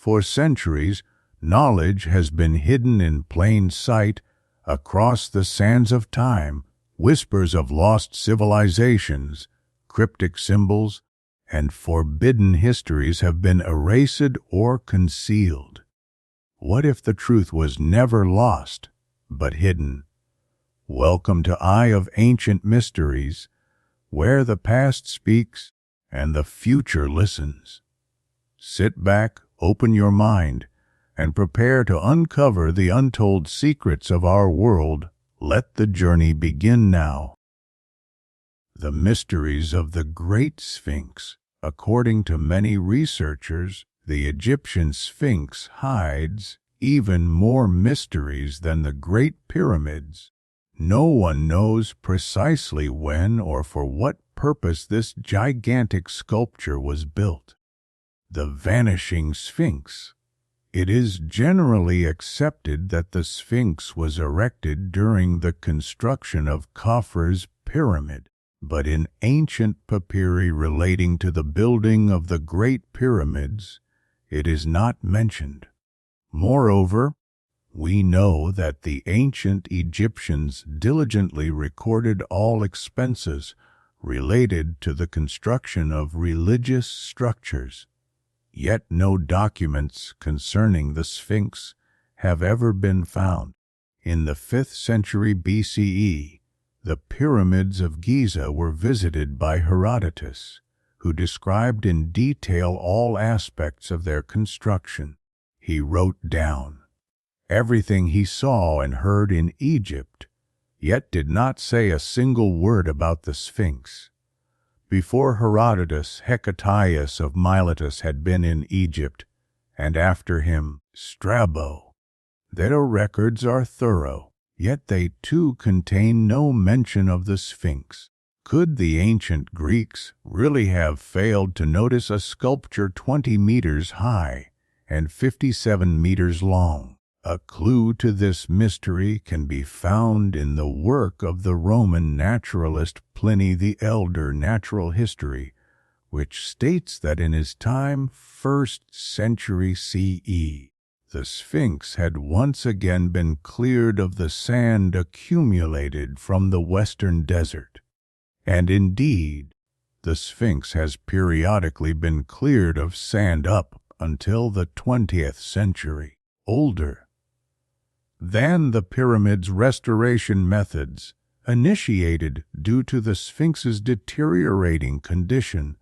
For centuries, knowledge has been hidden in plain sight across the sands of time. Whispers of lost civilizations, cryptic symbols, and forbidden histories have been erased or concealed. What if the truth was never lost, but hidden? Welcome to Eye of Ancient Mysteries, where the past speaks and the future listens. Sit back, open your mind, and prepare to uncover the untold secrets of our world. Let the journey begin now. The mysteries of the Great Sphinx. According to many researchers, the Egyptian Sphinx hides even more mysteries than the Great Pyramids. No one knows precisely when or for what purpose this gigantic sculpture was built. The Vanishing Sphinx. It is generally accepted that the Sphinx was erected during the construction of Khafre's pyramid, but in ancient papyri relating to the building of the Great Pyramids, it is not mentioned. Moreover, we know that the ancient Egyptians diligently recorded all expenses related to the construction of religious structures. Yet no documents concerning the Sphinx have ever been found. In the 5th century BCE, the pyramids of Giza were visited by Herodotus, who described in detail all aspects of their construction. He wrote down everything he saw and heard in Egypt, yet did not say a single word about the Sphinx. Before Herodotus, Hecataeus of Miletus had been in Egypt, and after him, Strabo. Their records are thorough, yet they too contain no mention of the Sphinx. Could the ancient Greeks really have failed to notice a sculpture 20 meters high and 57 meters long? A clue to this mystery can be found in the work of the Roman naturalist Pliny the Elder, Natural History, which states that in his time, 1st century CE, the Sphinx had once again been cleared of the sand accumulated from the western desert. And indeed, the Sphinx has periodically been cleared of sand up until the 20th century. Older than the pyramid's restoration methods, initiated due to the Sphinx's deteriorating condition,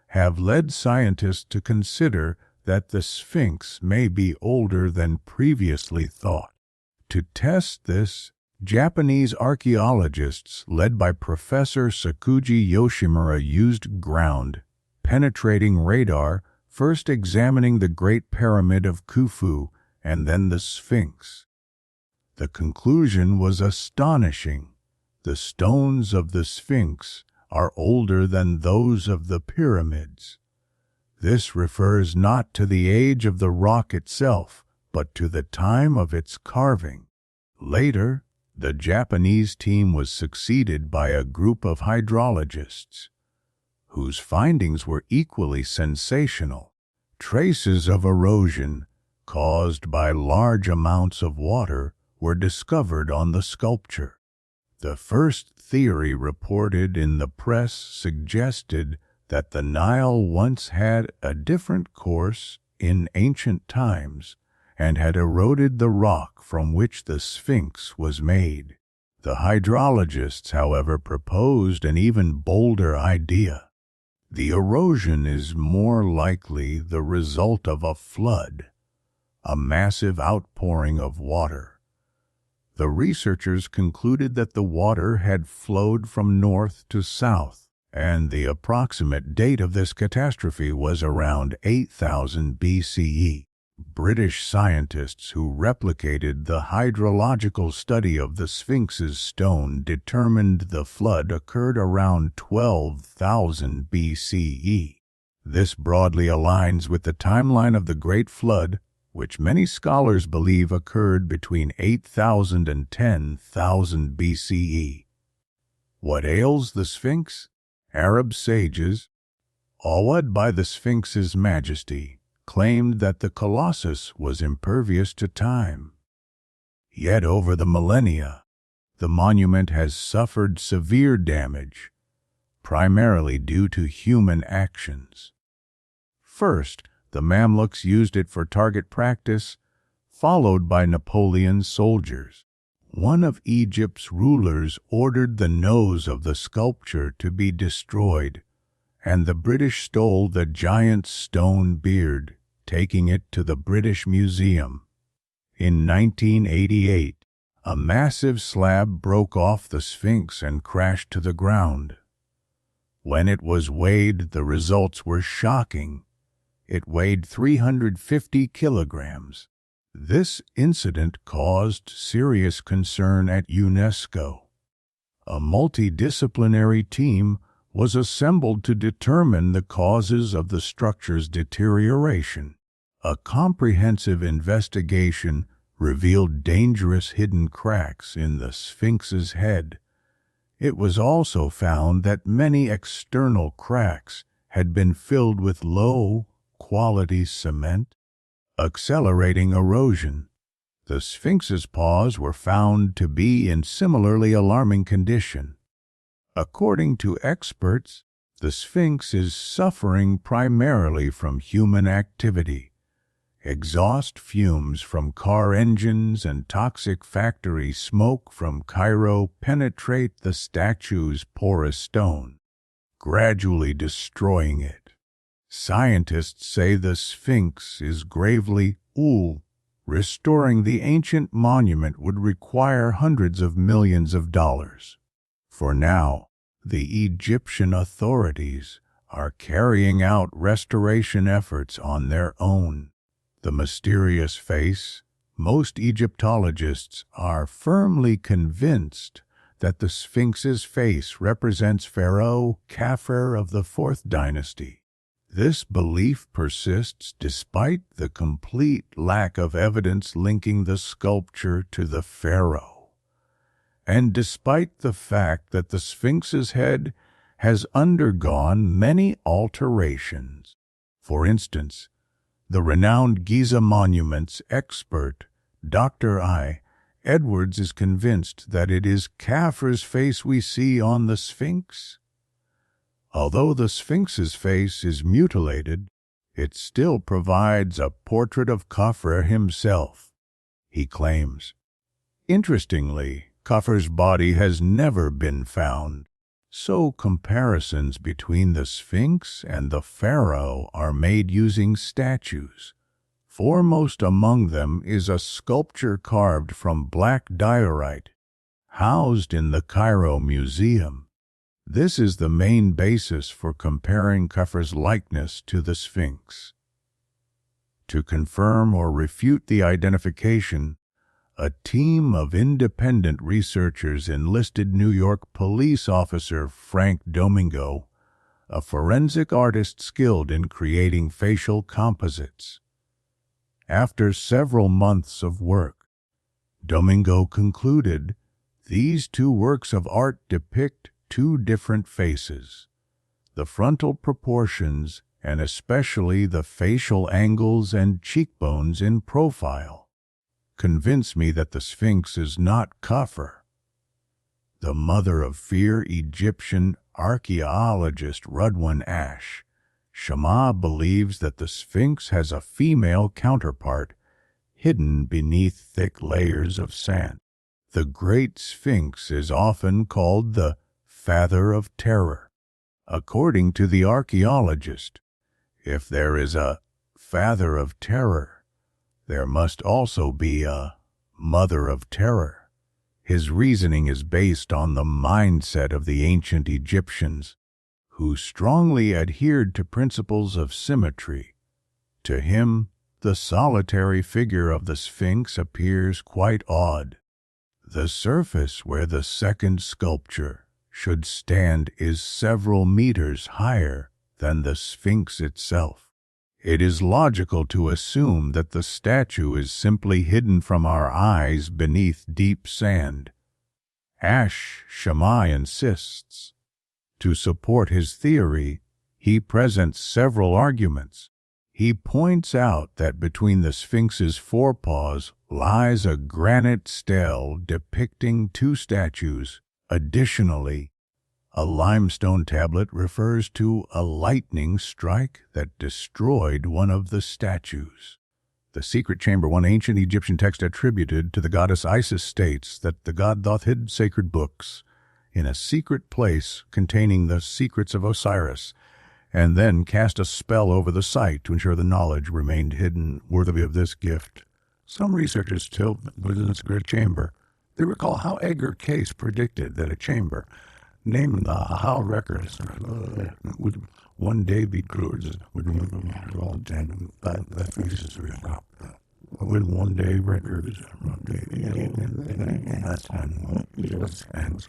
have led scientists to consider that the Sphinx may be older than previously thought. To test this, Japanese archaeologists led by Professor Sakuji Yoshimura used ground-penetrating radar, first examining the Great Pyramid of Khufu and then the Sphinx. The conclusion was astonishing. The stones of the Sphinx are older than those of the pyramids. This refers not to the age of the rock itself, but to the time of its carving. Later, the Japanese team was succeeded by a group of hydrologists, whose findings were equally sensational. Traces of erosion caused by large amounts of water were discovered on the sculpture. The first theory reported in the press suggested that the Nile once had a different course in ancient times and had eroded the rock from which the Sphinx was made. The hydrologists, however, proposed an even bolder idea. The erosion is more likely the result of a flood, a massive outpouring of water. The researchers concluded that the water had flowed from north to south, and the approximate date of this catastrophe was around 8000 BCE. British scientists who replicated the hydrological study of the Sphinx's stone determined the flood occurred around 12,000 BCE. This broadly aligns with the timeline of the Great Flood, which many scholars believe occurred between 8,000 and 10,000 BCE. What ails the Sphinx? Arab sages, awed by the Sphinx's majesty, claimed that the colossus was impervious to time. Yet over the millennia, the monument has suffered severe damage, primarily due to human actions. First, the Mamluks used it for target practice, followed by Napoleon's soldiers. One of Egypt's rulers ordered the nose of the sculpture to be destroyed, and the British stole the giant's stone beard, taking it to the British Museum. In 1988, a massive slab broke off the Sphinx and crashed to the ground. When it was weighed, the results were shocking. It weighed 350 kilograms. This incident caused serious concern at UNESCO. A multidisciplinary team was assembled to determine the causes of the structure's deterioration. A comprehensive investigation revealed dangerous hidden cracks in the Sphinx's head. It was also found that many external cracks had been filled with low-quality cement, accelerating erosion. The Sphinx's paws were found to be in similarly alarming condition. According to experts, the Sphinx is suffering primarily from human activity. Exhaust fumes from car engines and toxic factory smoke from Cairo penetrate the statue's porous stone, gradually destroying it. Scientists say the Sphinx is gravely ill. Restoring the ancient monument would require hundreds of millions of dollars. For now, the Egyptian authorities are carrying out restoration efforts on their own. The mysterious face. Most Egyptologists are firmly convinced that the Sphinx's face represents Pharaoh Khafre of the 4th dynasty. This belief persists despite the complete lack of evidence linking the sculpture to the pharaoh, and despite the fact that the Sphinx's head has undergone many alterations. For instance, the renowned Giza monuments expert, Dr. I. Edwards, is convinced that it is Khafre's face we see on the Sphinx. Although the Sphinx's face is mutilated, it still provides a portrait of Khafre himself, he claims. Interestingly, Khafre's body has never been found, so comparisons between the Sphinx and the pharaoh are made using statues. Foremost among them is a sculpture carved from black diorite, housed in the Cairo Museum. This is the main basis for comparing Khafre's likeness to the Sphinx. To confirm or refute the identification, a team of independent researchers enlisted New York police officer Frank Domingo, a forensic artist skilled in creating facial composites. After several months of work, Domingo concluded these two works of art depict two different faces. The frontal proportions, and especially the facial angles and cheekbones in profile, convince me that the Sphinx is not Khafre. The mother of fear Egyptian archaeologist Rudwan Ash Shama believes that the Sphinx has a female counterpart hidden beneath thick layers of sand. The Great Sphinx is often called the Father of Terror. According to the archaeologist, if there is a Father of Terror, there must also be a Mother of Terror. His reasoning is based on the mindset of the ancient Egyptians, who strongly adhered to principles of symmetry. To him, the solitary figure of the Sphinx appears quite odd. The surface where the second sculpture should stand is several meters higher than the Sphinx itself. It is logical to assume that the statue is simply hidden from our eyes beneath deep sand. Ash Shama insists. To support his theory, he presents several arguments. He points out that between the Sphinx's forepaws lies a granite stele depicting two statues. Additionally, a limestone tablet refers to a lightning strike that destroyed one of the statues. The secret chamber, one ancient Egyptian text attributed to the goddess Isis, states that the god Thoth hid sacred books in a secret place containing the secrets of Osiris, and then cast a spell over the site to ensure the knowledge remained hidden. Worthy of this gift, some researchers still within this great chamber. They recall how Edgar Cayce predicted that a chamber named the How Records would one day be closed. Would one day records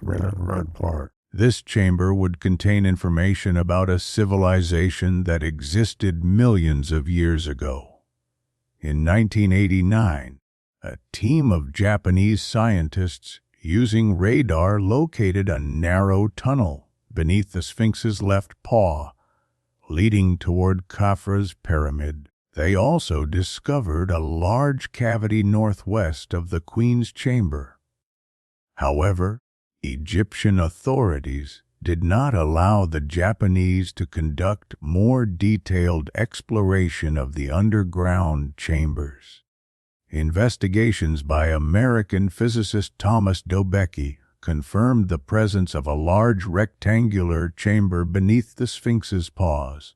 red part. This chamber would contain information about a civilization that existed millions of years ago. In 1989, a team of Japanese scientists using radar located a narrow tunnel beneath the Sphinx's left paw, leading toward Khafre's pyramid. They also discovered a large cavity northwest of the Queen's chamber. However, Egyptian authorities did not allow the Japanese to conduct more detailed exploration of the underground chambers. Investigations by American physicist Thomas Dobecki confirmed the presence of a large rectangular chamber beneath the Sphinx's paws.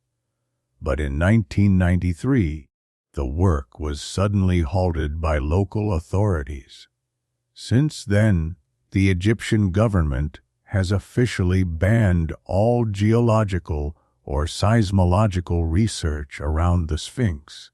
But in 1993, the work was suddenly halted by local authorities. Since then, the Egyptian government has officially banned all geological or seismological research around the Sphinx.